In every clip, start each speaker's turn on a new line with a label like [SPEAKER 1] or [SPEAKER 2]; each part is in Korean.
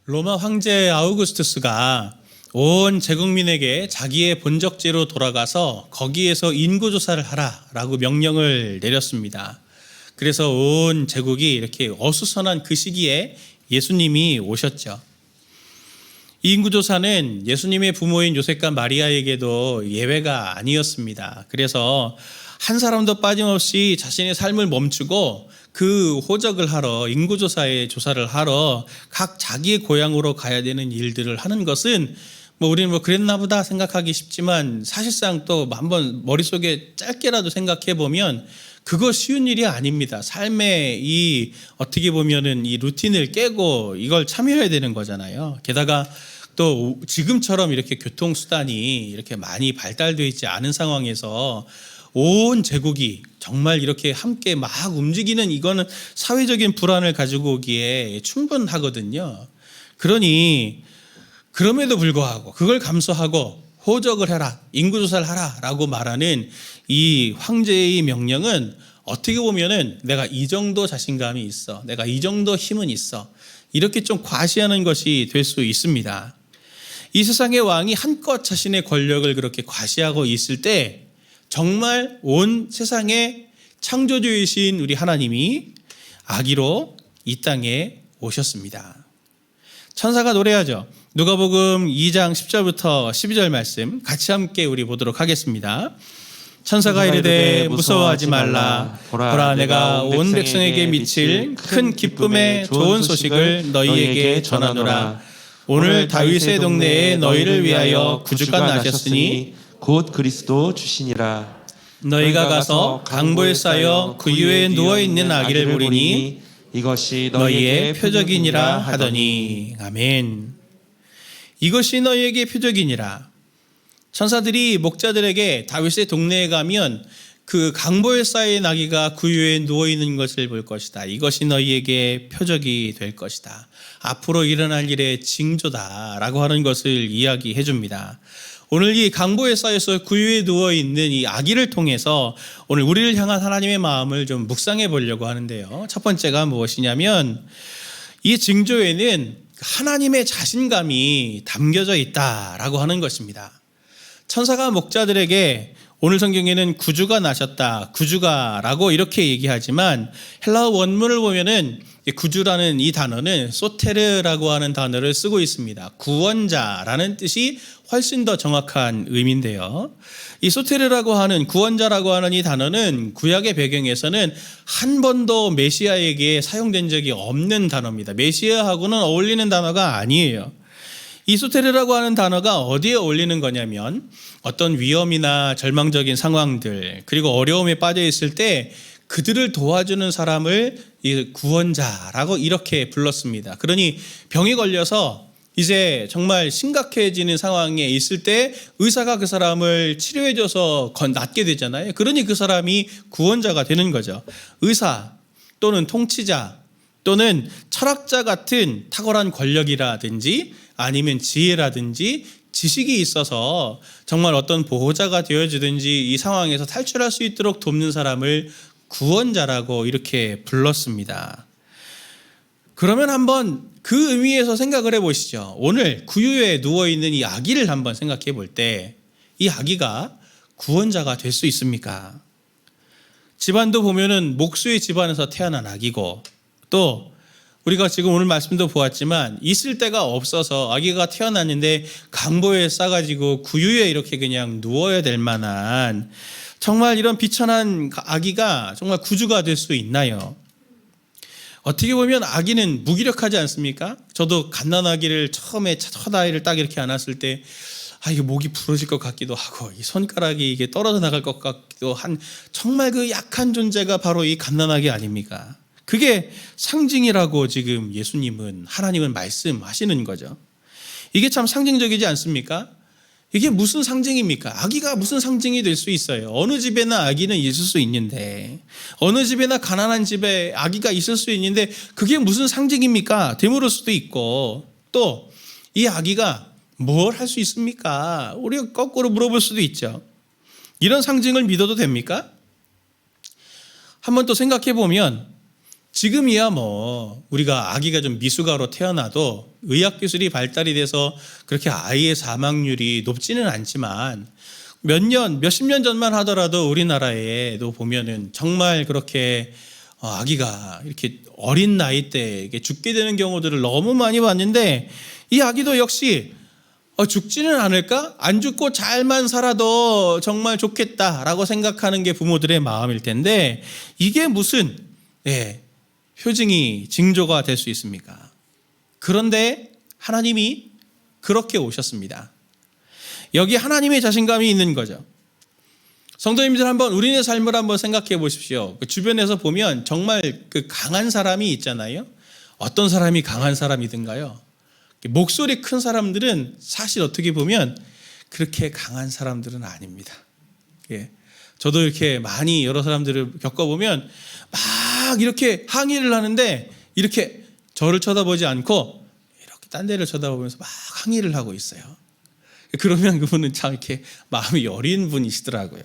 [SPEAKER 1] 로마 황제 아우구스투스가 온 제국민에게 자기의 본적지로 돌아가서 거기에서 인구조사를 하라라고 명령을 내렸습니다. 그래서 온 제국이 이렇게 어수선한 그 시기에 예수님이 오셨죠. 이 인구조사는 예수님의 부모인 요셉과 마리아에게도 예외가 아니었습니다. 그래서 한 사람도 빠짐없이 자신의 삶을 멈추고 그 호적을 하러, 인구조사에 조사를 하러 각 자기의 고향으로 가야 되는 일들을 하는 것은 우리는 그랬나 보다 생각하기 쉽지만 사실상 또 한번 머릿속에 짧게라도 생각해 보면 그거 쉬운 일이 아닙니다. 삶의 이 어떻게 보면은 이 루틴을 깨고 이걸 참여해야 되는 거잖아요. 게다가 또 지금처럼 이렇게 교통수단이 이렇게 많이 발달되어 있지 않은 상황에서 온 제국이 정말 이렇게 함께 막 움직이는 이거는 사회적인 불안을 가지고 오기에 충분하거든요. 그러니 그럼에도 불구하고 그걸 감수하고 호적을 해라, 인구조사를 하라 라고 말하는 이 황제의 명령은 어떻게 보면은 내가 이 정도 자신감이 있어, 내가 이 정도 힘은 있어, 이렇게 좀 과시하는 것이 될 수 있습니다. 이 세상의 왕이 한껏 자신의 권력을 그렇게 과시하고 있을 때 정말 온 세상의 창조주이신 우리 하나님이 아기로 이 땅에 오셨습니다. 천사가 노래하죠. 누가복음 2장 10절부터 12절 말씀 같이 함께 우리 보도록 하겠습니다. 천사가 이르되 무서워하지 말라. 보라 내가 온 백성에게 미칠 큰 기쁨의 좋은 소식을 너희에게 전하노라. 오늘 다윗의 동네에 너희를 위하여 구주가 나셨으니
[SPEAKER 2] 곧 그리스도 주시니라.
[SPEAKER 1] 너희가 가서 강보에 쌓여 그 위에 누워있는 아기를 보리니
[SPEAKER 2] 이것이
[SPEAKER 1] 너희의 표적이니라 하더니. 아멘. 이것이 너희에게 표적이니라. 천사들이 목자들에게 다윗의 동네에 가면 그 강보에 쌓인 아기가 그 위에 누워있는 것을 볼 것이다. 이것이 너희에게 표적이 될 것이다. 앞으로 일어날 일의 징조다라고 하는 것을 이야기해 줍니다. 오늘 이 강보에 쌓여서 그 위에 누워있는 이 아기를 통해서 오늘 우리를 향한 하나님의 마음을 좀 묵상해 보려고 하는데요. 첫 번째가 무엇이냐면 이 징조에는 하나님의 자신감이 담겨져 있다라고 하는 것입니다. 천사가 목자들에게 오늘 성경에는 구주가 나셨다, 구주가라고 이렇게 얘기하지만 헬라어 원문을 보면은 구주라는 이 단어는 소테르라고 하는 단어를 쓰고 있습니다. 구원자라는 뜻이 훨씬 더 정확한 의미인데요. 이 소테르라고 하는 구원자라고 하는 이 단어는 구약의 배경에서는 한 번도 메시아에게 사용된 적이 없는 단어입니다. 메시아하고는 어울리는 단어가 아니에요. 이 소테르라고 하는 단어가 어디에 어울리는 거냐면 어떤 위험이나 절망적인 상황들 그리고 어려움에 빠져 있을 때 그들을 도와주는 사람을 구원자라고 이렇게 불렀습니다. 그러니 병에 걸려서 이제 정말 심각해지는 상황에 있을 때 의사가 그 사람을 치료해줘서 낫게 되잖아요. 그러니 그 사람이 구원자가 되는 거죠. 의사 또는 통치자 또는 철학자 같은 탁월한 권력이라든지 아니면 지혜라든지 지식이 있어서 정말 어떤 보호자가 되어주든지 이 상황에서 탈출할 수 있도록 돕는 사람을 구원자라고 이렇게 불렀습니다. 그러면 한번 그 의미에서 생각을 해보시죠. 오늘 구유에 누워있는 이 아기를 한번 생각해 볼 때 이 아기가 구원자가 될 수 있습니까? 집안도 보면은 목수의 집안에서 태어난 아기고 또 우리가 지금 오늘 말씀도 보았지만 있을 데가 없어서 아기가 태어났는데 강보에 싸가지고 구유에 이렇게 그냥 누워야 될 만한 정말 이런 비천한 아기가 정말 구주가 될 수 있나요? 어떻게 보면 아기는 무기력하지 않습니까? 저도 갓난아기를 처음에 첫 아이를 딱 이렇게 안았을 때 이게 목이 부러질 것 같기도 하고 이 손가락이 이게 떨어져 나갈 것 같기도 한 정말 그 약한 존재가 바로 이 갓난아기 아닙니까? 그게 상징이라고 지금 예수님은 하나님은 말씀하시는 거죠. 이게 참 상징적이지 않습니까? 이게 무슨 상징입니까? 아기가 무슨 상징이 될 수 있어요? 어느 집에나 아기는 있을 수 있는데 어느 집에나 가난한 집에 아기가 있을 수 있는데 그게 무슨 상징입니까? 되물을 수도 있고 또 이 아기가 뭘 할 수 있습니까? 우리가 거꾸로 물어볼 수도 있죠. 이런 상징을 믿어도 됩니까? 한번 또 생각해 보면 지금이야 뭐 우리가 아기가 좀 미숙아로 태어나도 의학 기술이 발달이 돼서 그렇게 아이의 사망률이 높지는 않지만 몇십 년 전만 하더라도 우리나라에도 보면은 정말 그렇게 아기가 이렇게 어린 나이 때 죽게 되는 경우들을 너무 많이 봤는데, 이 아기도 역시 죽지는 않을까? 안 죽고 잘만 살아도 정말 좋겠다라고 생각하는 게 부모들의 마음일 텐데, 이게 무슨 표징이 징조가 될 수 있습니까? 그런데 하나님이 그렇게 오셨습니다. 여기 하나님의 자신감이 있는 거죠. 성도님들, 한번 우리의 삶을 한번 생각해 보십시오. 그 주변에서 보면 정말 그 강한 사람이 있잖아요. 어떤 사람이 강한 사람이든가요. 목소리 큰 사람들은 사실 어떻게 보면 그렇게 강한 사람들은 아닙니다. 저도 이렇게 많이 여러 사람들을 겪어보면 막 이렇게 항의를 하는데 이렇게 저를 쳐다보지 않고 이렇게 딴 데를 쳐다보면서 막 항의를 하고 있어요. 그러면 그분은 참 이렇게 마음이 여린 분이시더라고요.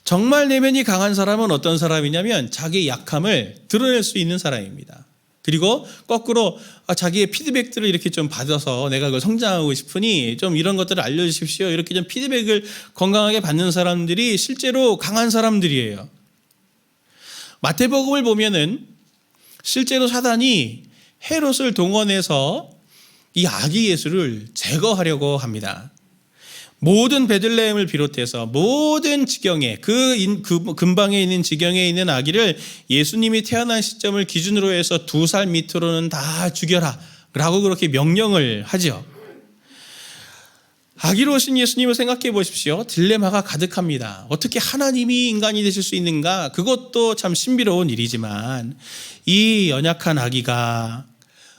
[SPEAKER 1] 정말 내면이 강한 사람은 어떤 사람이냐면 자기의 약함을 드러낼 수 있는 사람입니다. 그리고 거꾸로 자기의 피드백들을 이렇게 좀 받아서 내가 그걸 성장하고 싶으니 좀 이런 것들을 알려주십시오, 이렇게 좀 피드백을 건강하게 받는 사람들이 실제로 강한 사람들이에요. 마태복음을 보면은 실제로 사단이 헤롯을 동원해서 이 아기 예수를 제거하려고 합니다. 모든 베들레헴을 비롯해서 모든 지경에 그 근방에 있는 지경에 있는 아기를 예수님이 태어난 시점을 기준으로 해서 2살 밑으로는 다 죽여라 라고 그렇게 명령을 하죠. 아기로 오신 예수님을 생각해 보십시오. 딜레마가 가득합니다. 어떻게 하나님이 인간이 되실 수 있는가? 그것도 참 신비로운 일이지만 이 연약한 아기가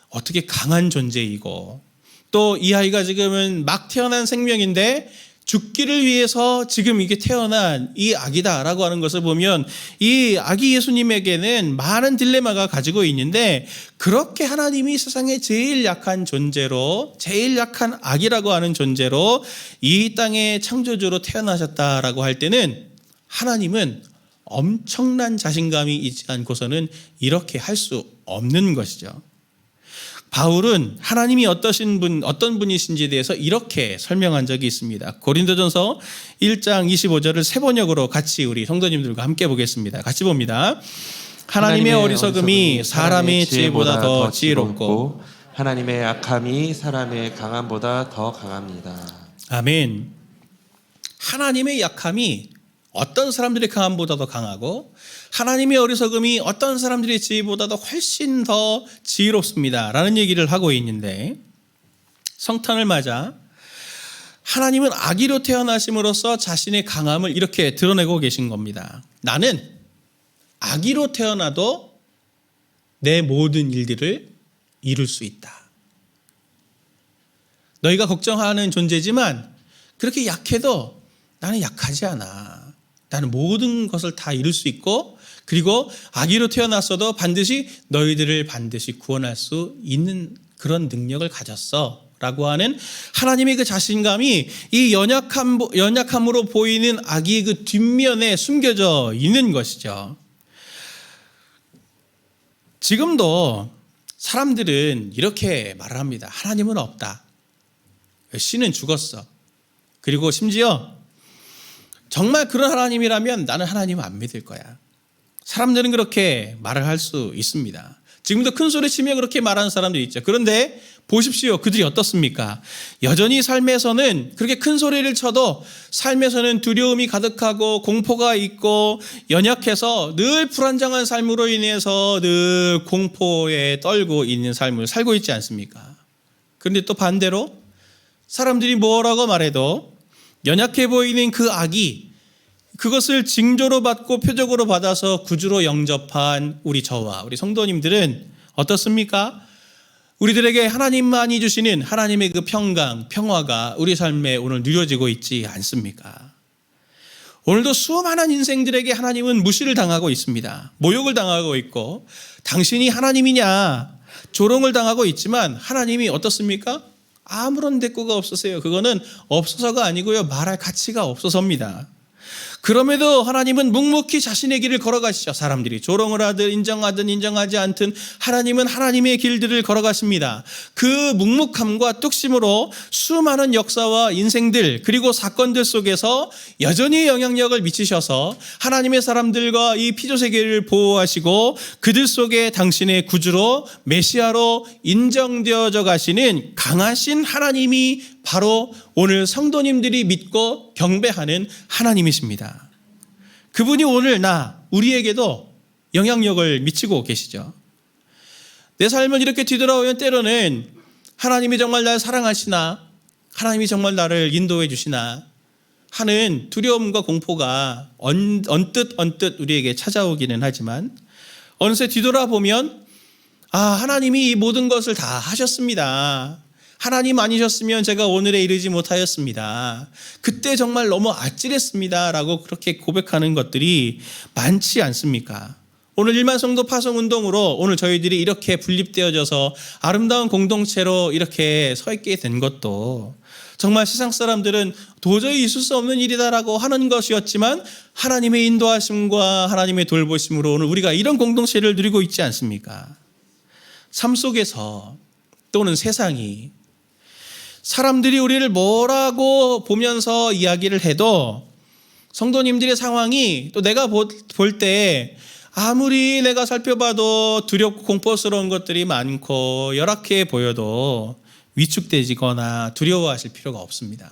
[SPEAKER 1] 어떻게 강한 존재이고, 또 이 아이가 지금은 막 태어난 생명인데 죽기를 위해서 지금 이게 태어난 이 아기다라고 하는 것을 보면 이 아기 예수님에게는 많은 딜레마가 가지고 있는데, 그렇게 하나님이 세상에 제일 약한 존재로, 제일 약한 아기라고 하는 존재로 이 땅의 창조주로 태어나셨다라고 할 때는 하나님은 엄청난 자신감이 있지 않고서는 이렇게 할 수 없는 것이죠. 바울은 하나님이 어떤 분이신지에 대해서 이렇게 설명한 적이 있습니다. 고린도전서 1장 25절을 세 번역으로 같이 우리 성도님들과 함께 보겠습니다. 같이 봅니다. 하나님의 어리석음이 사람의 지혜보다 더 지혜롭고
[SPEAKER 2] 하나님의 약함이 사람의 강함보다 더 강합니다.
[SPEAKER 1] 아멘. 하나님의 약함이 어떤 사람들의 강함보다 더 강하고 하나님의 어리석음이 어떤 사람들의 지혜보다도 훨씬 더 지혜롭습니다 라는 얘기를 하고 있는데, 성탄을 맞아 하나님은 아기로 태어나심으로써 자신의 강함을 이렇게 드러내고 계신 겁니다. 나는 아기로 태어나도 내 모든 일들을 이룰 수 있다. 너희가 걱정하는 존재지만 그렇게 약해도 나는 약하지 않아. 나는 모든 것을 다 이룰 수 있고, 그리고 아기로 태어났어도 반드시 너희들을 반드시 구원할 수 있는 그런 능력을 가졌어 라고 하는 하나님의 그 자신감이 이 연약함으로 보이는 아기의 그 뒷면에 숨겨져 있는 것이죠. 지금도 사람들은 이렇게 말을 합니다. 하나님은 없다. 신은 죽었어. 그리고 심지어 정말 그런 하나님이라면 나는 하나님을 안 믿을 거야. 사람들은 그렇게 말을 할 수 있습니다. 지금도 큰 소리 치며 그렇게 말하는 사람들이 있죠. 그런데 보십시오. 그들이 어떻습니까? 여전히 삶에서는 그렇게 큰 소리를 쳐도 삶에서는 두려움이 가득하고 공포가 있고 연약해서 늘 불안정한 삶으로 인해서 늘 공포에 떨고 있는 삶을 살고 있지 않습니까? 그런데 또 반대로 사람들이 뭐라고 말해도 연약해 보이는 그 아기, 그것을 징조로 받고 표적으로 받아서 구주로 영접한 우리 저와 우리 성도님들은 어떻습니까? 우리들에게 하나님만이 주시는 하나님의 그 평강, 평화가 우리 삶에 오늘 누려지고 있지 않습니까? 오늘도 수많은 인생들에게 하나님은 무시를 당하고 있습니다. 모욕을 당하고 있고, 당신이 하나님이냐 조롱을 당하고 있지만 하나님이 어떻습니까? 아무런 대꾸가 없으세요. 그거는 없어서가 아니고요, 말할 가치가 없어서입니다. 그럼에도 하나님은 묵묵히 자신의 길을 걸어가시죠. 사람들이 조롱을 하든 인정하든 인정하지 않든 하나님은 하나님의 길들을 걸어가십니다. 그 묵묵함과 뚝심으로 수많은 역사와 인생들 그리고 사건들 속에서 여전히 영향력을 미치셔서 하나님의 사람들과 이 피조세계를 보호하시고 그들 속에 당신의 구주로 메시아로 인정되어져 가시는 강하신 하나님이 바로 오늘 성도님들이 믿고 경배하는 하나님이십니다. 그분이 오늘 우리에게도 영향력을 미치고 계시죠. 내 삶을 이렇게 뒤돌아보면 때로는 하나님이 정말 나를 사랑하시나, 하나님이 정말 나를 인도해 주시나 하는 두려움과 공포가 언뜻 우리에게 찾아오기는 하지만 어느새 뒤돌아보면 하나님이 이 모든 것을 다 하셨습니다. 하나님 아니셨으면 제가 오늘에 이르지 못하였습니다. 그때 정말 너무 아찔했습니다. 라고 그렇게 고백하는 것들이 많지 않습니까? 오늘 일만성도 파송운동으로 오늘 저희들이 이렇게 분립되어져서 아름다운 공동체로 이렇게 서 있게 된 것도 정말 세상 사람들은 도저히 있을 수 없는 일이다라고 하는 것이었지만 하나님의 인도하심과 하나님의 돌보심으로 오늘 우리가 이런 공동체를 누리고 있지 않습니까? 삶 속에서 또는 세상이 사람들이 우리를 뭐라고 보면서 이야기를 해도 성도님들의 상황이 또 내가 볼 때 아무리 내가 살펴봐도 두렵고 공포스러운 것들이 많고 열악해 보여도 위축되거나 두려워하실 필요가 없습니다.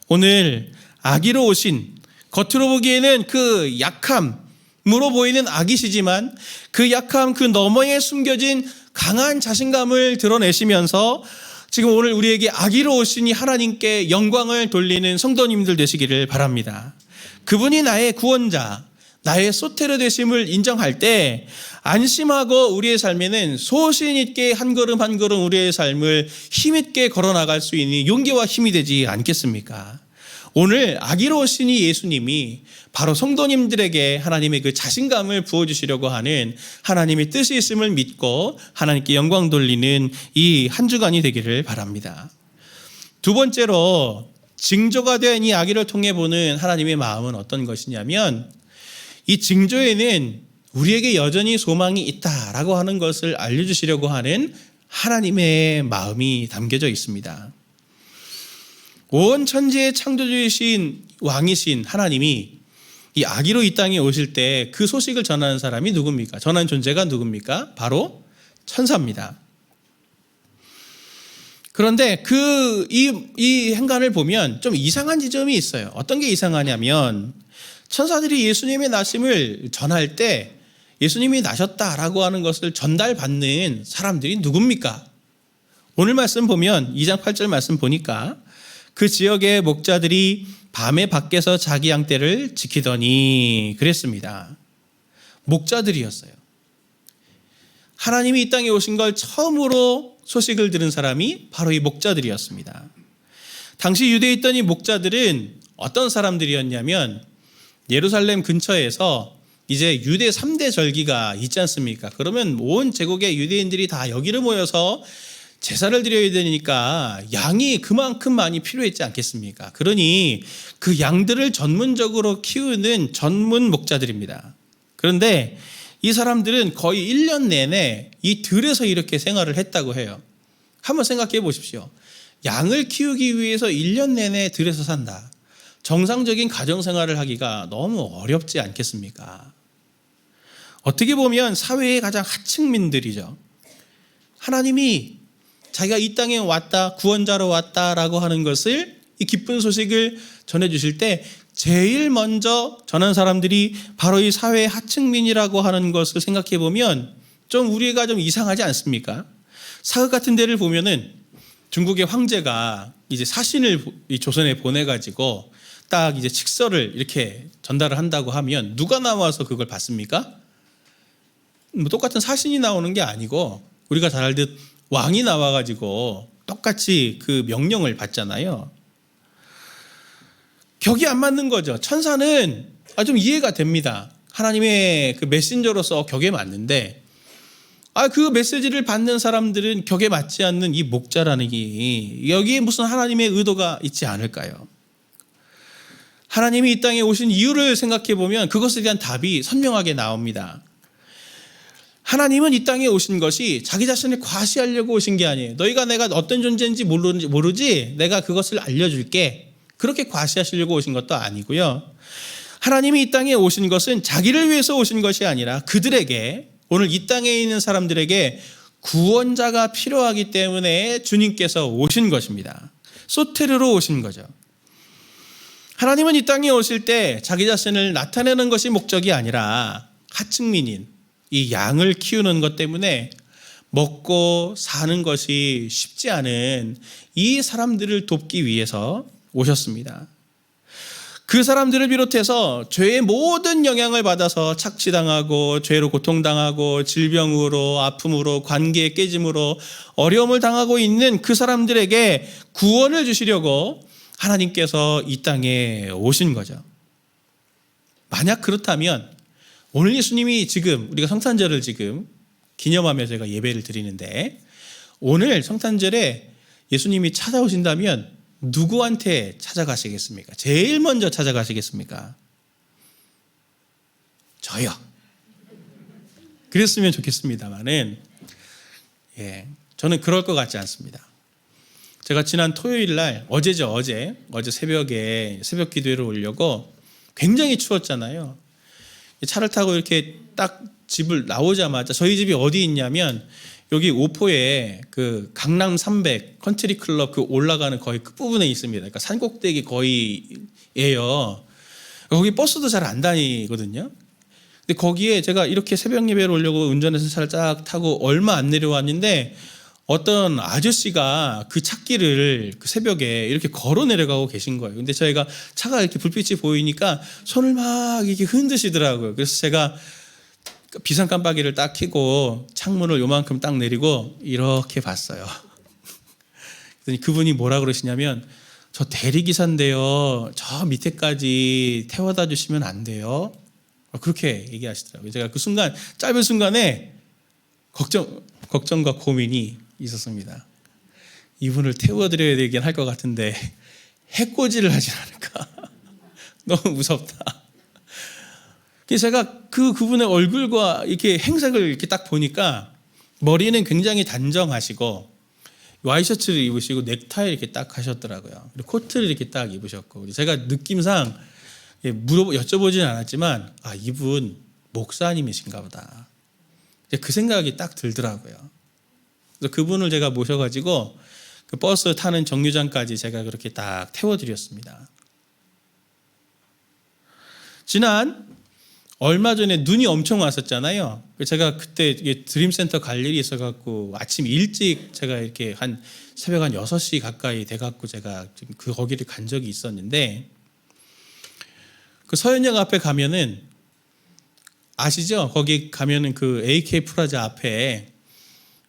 [SPEAKER 1] 오늘 아기로 오신 겉으로 보기에는 그 약함으로 보이는 아기시지만 그 약함 그 너머에 숨겨진 강한 자신감을 드러내시면서 지금 오늘 우리에게 아기로 오시니 하나님께 영광을 돌리는 성도님들 되시기를 바랍니다. 그분이 나의 구원자, 나의 소테르 되심을 인정할 때 안심하고 우리의 삶에는 소신 있게 한 걸음 한 걸음 우리의 삶을 힘있게 걸어나갈 수 있는 용기와 힘이 되지 않겠습니까? 오늘 아기로 오시니 예수님이 바로 성도님들에게 하나님의 그 자신감을 부어주시려고 하는 하나님의 뜻이 있음을 믿고 하나님께 영광 돌리는 이 한 주간이 되기를 바랍니다. 두 번째로 징조가 된 이 아기를 통해 보는 하나님의 마음은 어떤 것이냐면 이 징조에는 우리에게 여전히 소망이 있다라고 하는 것을 알려주시려고 하는 하나님의 마음이 담겨져 있습니다. 온 천지의 창조주이신 왕이신 하나님이 이 아기로 이 땅에 오실 때 그 소식을 전하는 사람이 누굽니까? 전하는 존재가 누굽니까? 바로 천사입니다. 그런데 이 행간을 보면 좀 이상한 지점이 있어요. 어떤 게 이상하냐면 천사들이 예수님의 나심을 전할 때 예수님이 나셨다라고 하는 것을 전달받는 사람들이 누굽니까? 오늘 말씀 보면 2장 8절 말씀 보니까 그 지역의 목자들이 밤에 밖에서 자기 양떼를 지키더니 그랬습니다. 목자들이었어요. 하나님이 이 땅에 오신 걸 처음으로 소식을 들은 사람이 바로 이 목자들이었습니다. 당시 유대에 있던 이 목자들은 어떤 사람들이었냐면 예루살렘 근처에서 이제 유대 3대 절기가 있지 않습니까? 그러면 온 제국의 유대인들이 다 여기를 모여서 제사를 드려야 되니까 양이 그만큼 많이 필요했지 않겠습니까? 그러니 그 양들을 전문적으로 키우는 전문 목자들입니다. 그런데 이 사람들은 거의 1년 내내 이 들에서 이렇게 생활을 했다고 해요. 한번 생각해 보십시오. 양을 키우기 위해서 1년 내내 들에서 산다. 정상적인 가정생활을 하기가 너무 어렵지 않겠습니까? 어떻게 보면 사회의 가장 하층민들이죠. 하나님이 자기가 이 땅에 왔다, 구원자로 왔다라고 하는 것을 이 기쁜 소식을 전해주실 때 제일 먼저 전한 사람들이 바로 이 사회의 하층민이라고 하는 것을 생각해 보면 좀 우리가 좀 이상하지 않습니까? 사극 같은 데를 보면은 중국의 황제가 이제 사신을 이 조선에 보내가지고 딱 이제 칙서를 이렇게 전달을 한다고 하면 누가 나와서 그걸 받습니까? 뭐 똑같은 사신이 나오는 게 아니고 우리가 잘 알듯 왕이 나와가지고 똑같이 그 명령을 받잖아요. 격이 안 맞는 거죠. 천사는 좀 이해가 됩니다. 하나님의 그 메신저로서 격에 맞는데 그 메시지를 받는 사람들은 격에 맞지 않는 이 목자라는 게 여기에 무슨 하나님의 의도가 있지 않을까요? 하나님이 이 땅에 오신 이유를 생각해 보면 그것에 대한 답이 선명하게 나옵니다. 하나님은 이 땅에 오신 것이 자기 자신을 과시하려고 오신 게 아니에요. 너희가 내가 어떤 존재인지 모르지? 내가 그것을 알려줄게. 그렇게 과시하시려고 오신 것도 아니고요. 하나님이 이 땅에 오신 것은 자기를 위해서 오신 것이 아니라 그들에게, 오늘 이 땅에 있는 사람들에게 구원자가 필요하기 때문에 주님께서 오신 것입니다. 소테르로 오신 거죠. 하나님은 이 땅에 오실 때 자기 자신을 나타내는 것이 목적이 아니라 하층민인 이 양을 키우는 것 때문에 먹고 사는 것이 쉽지 않은 이 사람들을 돕기 위해서 오셨습니다. 그 사람들을 비롯해서 죄의 모든 영향을 받아서 착취당하고 죄로 고통당하고 질병으로 아픔으로 관계의 깨짐으로 어려움을 당하고 있는 그 사람들에게 구원을 주시려고 하나님께서 이 땅에 오신 거죠. 만약 그렇다면 오늘 예수님이 지금 우리가 성탄절을 지금 기념하며 제가 예배를 드리는데 오늘 성탄절에 예수님이 찾아오신다면 누구한테 찾아가시겠습니까? 제일 먼저 찾아가시겠습니까? 저요. 그랬으면 좋겠습니다만은 저는 그럴 것 같지 않습니다. 제가 지난 토요일 날 어제 새벽에 새벽 기도회를 오려고 굉장히 추웠잖아요. 차를 타고 이렇게 딱 집을 나오자마자 저희 집이 어디 있냐면 여기 오포에 그 강남 300 컨트리 클럽 그 올라가는 거의 끝부분에 있습니다. 그러니까 산꼭대기 거의예요. 거기 버스도 잘 안 다니거든요. 근데 거기에 제가 이렇게 새벽 예배를 오려고 운전해서 차를 쫙 타고 얼마 안 내려왔는데 어떤 아저씨가 그 찾기를 그 새벽에 이렇게 걸어 내려가고 계신 거예요. 근데 저희가 차가 이렇게 불빛이 보이니까 손을 막 이렇게 흔드시더라고요. 그래서 제가 비상 깜빡이를 딱 켜고 창문을 요만큼 딱 내리고 이렇게 봤어요. 그랬더니 그분이 뭐라 그러시냐면 저 대리기사인데요. 저 밑에까지 태워다 주시면 안 돼요? 그렇게 얘기하시더라고요. 제가 그 순간 짧은 순간에 걱정과 고민이 있었습니다. 이분을 태워드려야 되긴 할 것 같은데 해코지를 하진 않을까. 너무 무섭다. 제가 그분의 얼굴과 이렇게 행색을 이렇게 딱 보니까 머리는 굉장히 단정하시고 와이셔츠를 입으시고 넥타이 이렇게 딱 하셨더라고요. 그리고 코트를 이렇게 딱 입으셨고 제가 느낌상 여쭤보지는 않았지만 이분 목사님이신가 보다. 그 생각이 딱 들더라고요. 그래서 그분을 제가 모셔가지고 그 버스 타는 정류장까지 제가 그렇게 딱 태워드렸습니다. 얼마 전에 눈이 엄청 왔었잖아요. 제가 그때 드림센터 갈 일이 있어갖고 아침 일찍 제가 이렇게 한 새벽 한 6시 가까이 돼갖고 제가 거기를 간 적이 있었는데 그 서현역 앞에 가면은 아시죠? 거기 가면은 그 AK 프라자 앞에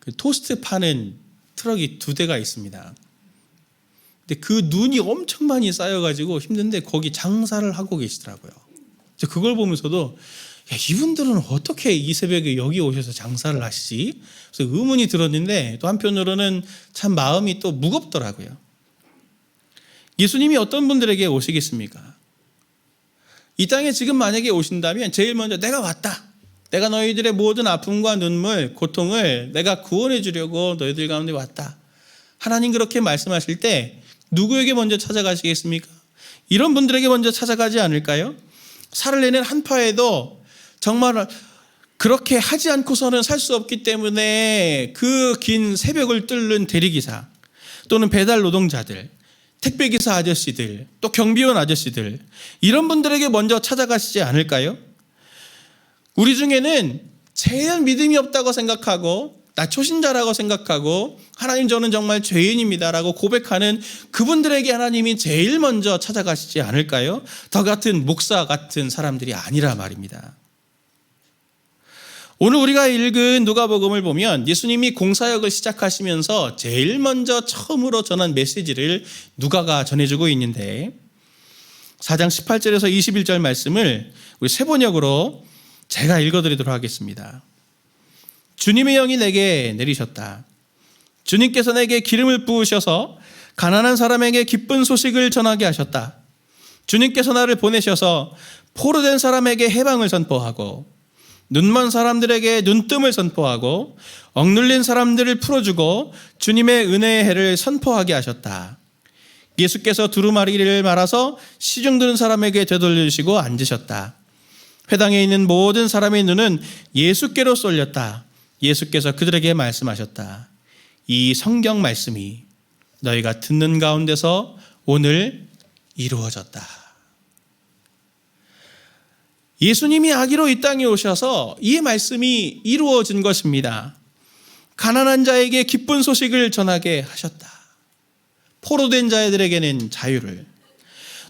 [SPEAKER 1] 그 토스트 파는 트럭이 2대가 있습니다. 근데 그 눈이 엄청 많이 쌓여가지고 힘든데 거기 장사를 하고 계시더라고요. 그걸 보면서도 이분들은 어떻게 이 새벽에 여기 오셔서 장사를 하시지? 그래서 의문이 들었는데 또 한편으로는 참 마음이 또 무겁더라고요. 예수님이 어떤 분들에게 오시겠습니까? 이 땅에 지금 만약에 오신다면 제일 먼저 내가 왔다. 내가 너희들의 모든 아픔과 눈물, 고통을 내가 구원해 주려고 너희들 가운데 왔다. 하나님 그렇게 말씀하실 때 누구에게 먼저 찾아가시겠습니까? 이런 분들에게 먼저 찾아가지 않을까요? 살을 내는 한파에도 정말 그렇게 하지 않고서는 살 수 없기 때문에 그 긴 새벽을 뚫는 대리기사 또는 배달 노동자들, 택배기사 아저씨들, 또 경비원 아저씨들 이런 분들에게 먼저 찾아가시지 않을까요? 우리 중에는 제일 믿음이 없다고 생각하고 나 초신자라고 생각하고 하나님 저는 정말 죄인입니다라고 고백하는 그분들에게 하나님이 제일 먼저 찾아가시지 않을까요? 저 같은 목사 같은 사람들이 아니라 말입니다. 오늘 우리가 읽은 누가복음을 보면 예수님이 공사역을 시작하시면서 제일 먼저 처음으로 전한 메시지를 누가가 전해주고 있는데 4장 18절에서 21절 말씀을 우리 세번역으로 제가 읽어드리도록 하겠습니다. 주님의 영이 내게 내리셨다. 주님께서 내게 기름을 부으셔서 가난한 사람에게 기쁜 소식을 전하게 하셨다. 주님께서 나를 보내셔서 포로된 사람에게 해방을 선포하고 눈먼 사람들에게 눈뜸을 선포하고 억눌린 사람들을 풀어주고 주님의 은혜의 해를 선포하게 하셨다. 예수께서 두루마리를 말아서 시중 드는 사람에게 되돌려주시고 앉으셨다. 회당에 있는 모든 사람의 눈은 예수께로 쏠렸다. 예수께서 그들에게 말씀하셨다. 이 성경 말씀이 너희가 듣는 가운데서 오늘 이루어졌다. 예수님이 아기로 이 땅에 오셔서 이 말씀이 이루어진 것입니다. 가난한 자에게 기쁜 소식을 전하게 하셨다. 포로된 자들에게는 자유를,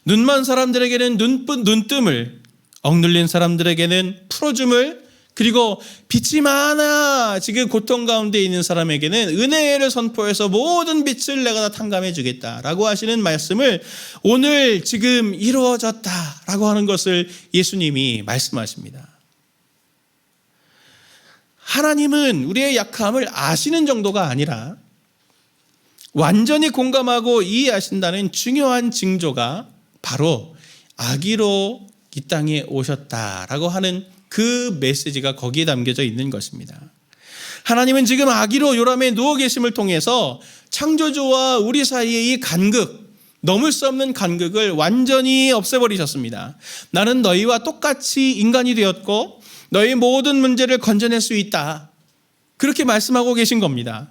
[SPEAKER 1] 눈먼 사람들에게는 눈뜸을, 억눌린 사람들에게는 풀어줌을, 그리고 빛이 많아 지금 고통 가운데 있는 사람에게는 은혜를 선포해서 모든 빛을 내가 다 탕감해 주겠다라고 하시는 말씀을 오늘 지금 이루어졌다라고 하는 것을 예수님이 말씀하십니다. 하나님은 우리의 약함을 아시는 정도가 아니라 완전히 공감하고 이해하신다는 중요한 징조가 바로 아기로 이 땅에 오셨다라고 하는 그 메시지가 거기에 담겨져 있는 것입니다. 하나님은 지금 아기로 요람에 누워 계심을 통해서 창조주와 우리 사이의 이 간극, 넘을 수 없는 간극을 완전히 없애버리셨습니다. 나는 너희와 똑같이 인간이 되었고 너희 모든 문제를 건져낼 수 있다. 그렇게 말씀하고 계신 겁니다.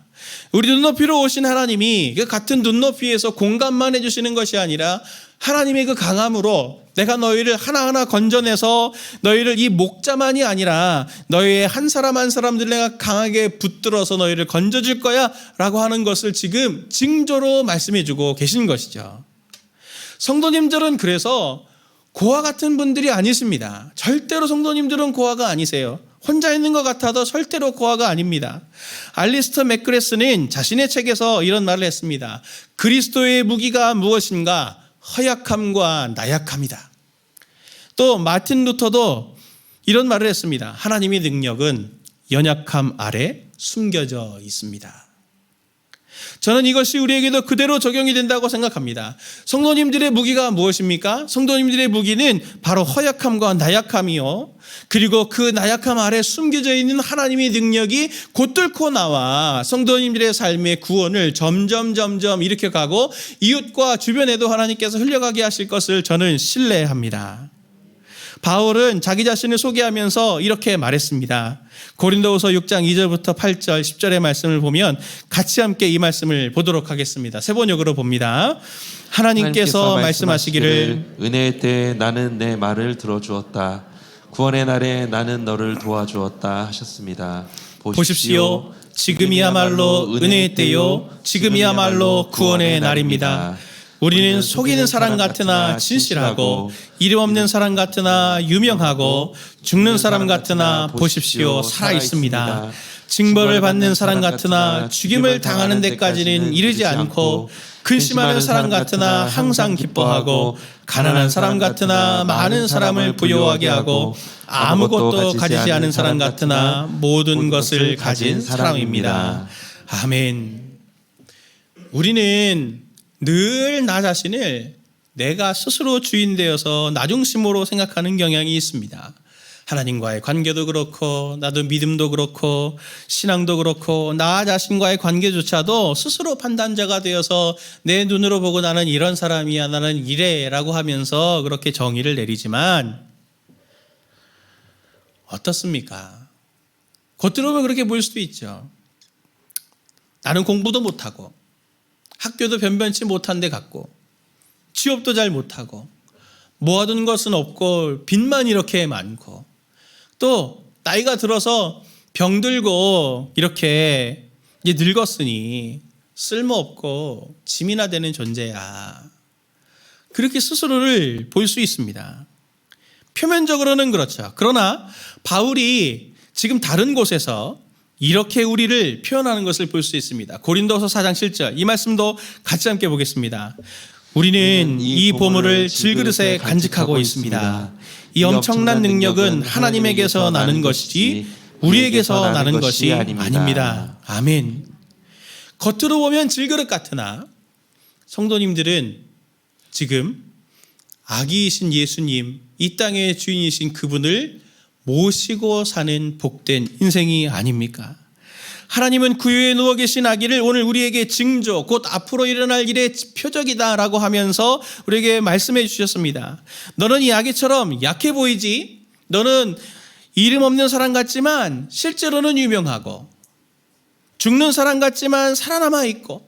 [SPEAKER 1] 우리 눈높이로 오신 하나님이 그 같은 눈높이에서 공감만 해주시는 것이 아니라 하나님의 그 강함으로 내가 너희를 하나하나 건져내서 너희를 이 목자만이 아니라 너희의 한 사람 한 사람들 내가 강하게 붙들어서 너희를 건져줄 거야 라고 하는 것을 지금 징조로 말씀해주고 계신 것이죠. 성도님들은 그래서 고아 같은 분들이 아니십니다. 절대로 성도님들은 고아가 아니세요. 혼자 있는 것 같아도 절대로 고아가 아닙니다. 알리스터 맥그레스는 자신의 책에서 이런 말을 했습니다. 그리스도의 무기가 무엇인가? 허약함과 나약함이다. 또 마틴 루터도 이런 말을 했습니다. 하나님의 능력은 연약함 아래 숨겨져 있습니다. 저는 이것이 우리에게도 그대로 적용이 된다고 생각합니다. 성도님들의 무기가 무엇입니까? 성도님들의 무기는 바로 허약함과 나약함이요. 그리고 그 나약함 아래 숨겨져 있는 하나님의 능력이 곧 뚫고 나와 성도님들의 삶의 구원을 점점 일으켜 가고 이웃과 주변에도 하나님께서 흘려가게 하실 것을 저는 신뢰합니다. 바울은 자기 자신을 소개하면서 이렇게 말했습니다. 고린도후서 6장 2절부터 8절 10절의 말씀을 보면 같이 함께 이 말씀을 보도록 하겠습니다. 세 번역으로 봅니다. 하나님께서 말씀하시기를
[SPEAKER 2] 은혜의 때에 나는 내 말을 들어주었다. 구원의 날에 나는 너를 도와주었다 하셨습니다.
[SPEAKER 1] 보십시오. 지금이야말로 은혜의 때요. 지금이야말로 구원의 날입니다. 우리는 속이는 사람 같으나 진실하고 이름 없는 사람 같으나 유명하고 죽는 사람 같으나 보십시오 살아 있습니다. 징벌을 받는 사람 같으나 죽임을 당하는 데까지는 이르지 않고 근심하는 사람 같으나 항상 기뻐하고 가난한 사람 같으나 많은 사람을 부요하게 하고 아무것도 가지지 않은 사람 같으나 모든 것을 가진 사람입니다. 아멘. 우리는 늘 나 자신을 내가 스스로 주인 되어서 나중심으로 생각하는 경향이 있습니다. 하나님과의 관계도 그렇고 나도 믿음도 그렇고 신앙도 그렇고 나 자신과의 관계조차도 스스로 판단자가 되어서 내 눈으로 보고 나는 이런 사람이야 나는 이래라고 하면서 그렇게 정의를 내리지만 어떻습니까? 겉으로 보면 그렇게 보일 수도 있죠. 나는 공부도 못하고 학교도 변변치 못한 데 갔고 취업도 잘 못하고 모아둔 것은 없고 빚만 이렇게 많고 또 나이가 들어서 병들고 이렇게 이제 늙었으니 쓸모없고 짐이나 되는 존재야. 그렇게 스스로를 볼 수 있습니다. 표면적으로는 그렇죠. 그러나 바울이 지금 다른 곳에서 이렇게 우리를 표현하는 것을 볼 수 있습니다. 고린도서 4장 7절 이 말씀도 같이 함께 보겠습니다. 우리는 이 보물을 질그릇에 간직하고 있습니다. 이 엄청난 능력은 하나님에게서 나는 것이지 우리에게서 나는 것이 아닙니다. 아멘. 겉으로 보면 질그릇 같으나 성도님들은 지금 아기이신 예수님, 이 땅의 주인이신 그분을 모시고 사는 복된 인생이 아닙니까? 하나님은 구유에 누워 계신 아기를 오늘 우리에게 징조, 곧 앞으로 일어날 일의 표적이다라고 하면서 우리에게 말씀해 주셨습니다. 너는 이 아기처럼 약해 보이지? 너는 이름 없는 사람 같지만 실제로는 유명하고, 죽는 사람 같지만 살아남아 있고,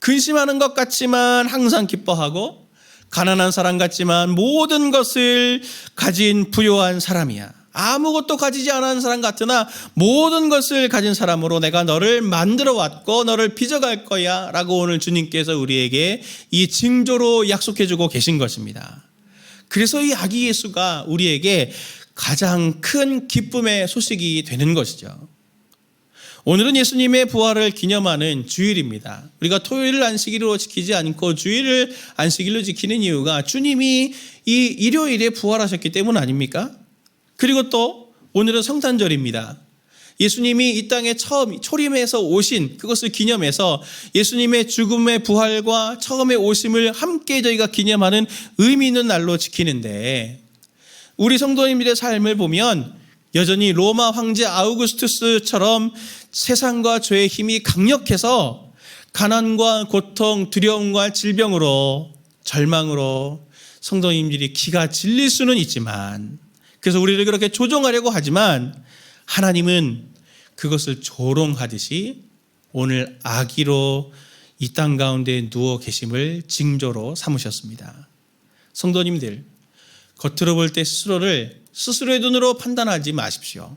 [SPEAKER 1] 근심하는 것 같지만 항상 기뻐하고, 가난한 사람 같지만 모든 것을 가진 부요한 사람이야. 아무것도 가지지 않은 사람 같으나 모든 것을 가진 사람으로 내가 너를 만들어 왔고 너를 빚어갈 거야 라고 오늘 주님께서 우리에게 이 징조로 약속해 주고 계신 것입니다. 그래서 이 아기 예수가 우리에게 가장 큰 기쁨의 소식이 되는 것이죠. 오늘은 예수님의 부활을 기념하는 주일입니다. 우리가 토요일을 안식일로 지키지 않고 주일을 안식일로 지키는 이유가 주님이 이 일요일에 부활하셨기 때문 아닙니까? 그리고 또 오늘은 성탄절입니다. 예수님이 이 땅에 처음 초림해서 오신 그것을 기념해서 예수님의 죽음의 부활과 처음의 오심을 함께 저희가 기념하는 의미 있는 날로 지키는데, 우리 성도님들의 삶을 보면 여전히 로마 황제 아우구스투스처럼 세상과 죄의 힘이 강력해서 가난과 고통, 두려움과 질병으로, 절망으로 성도님들이 기가 질릴 수는 있지만, 그래서 우리를 그렇게 조종하려고 하지만 하나님은 그것을 조롱하듯이 오늘 아기로 이 땅 가운데 누워 계심을 징조로 삼으셨습니다. 성도님들, 겉으로 볼 때 스스로의 눈으로 판단하지 마십시오.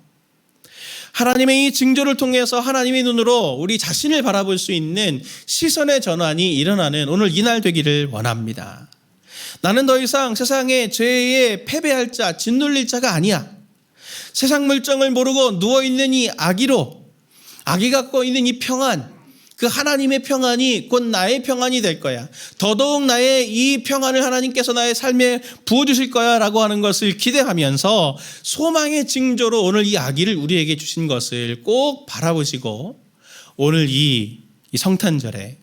[SPEAKER 1] 하나님의 이 징조를 통해서 하나님의 눈으로 우리 자신을 바라볼 수 있는 시선의 전환이 일어나는 오늘 이날 되기를 원합니다. 나는 더 이상 세상의 죄에 패배할 자, 짓눌릴 자가 아니야. 세상 물정을 모르고 누워있는 이 아기로, 아기 갖고 있는 이 평안, 그 하나님의 평안이 곧 나의 평안이 될 거야. 더더욱 나의 이 평안을 하나님께서 나의 삶에 부어주실 거야 라고 하는 것을 기대하면서 소망의 징조로 오늘 이 아기를 우리에게 주신 것을 꼭 바라보시고, 오늘 이 성탄절에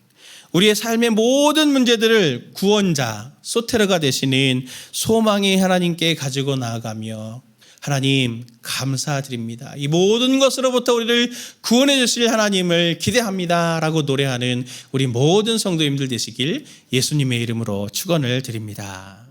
[SPEAKER 1] 우리의 삶의 모든 문제들을 구원자, 소테르가 되시는 소망의 하나님께 가지고 나아가며, 하나님 감사드립니다. 이 모든 것으로부터 우리를 구원해 주실 하나님을 기대합니다 라고 노래하는 우리 모든 성도님들 되시길 예수님의 이름으로 축원을 드립니다.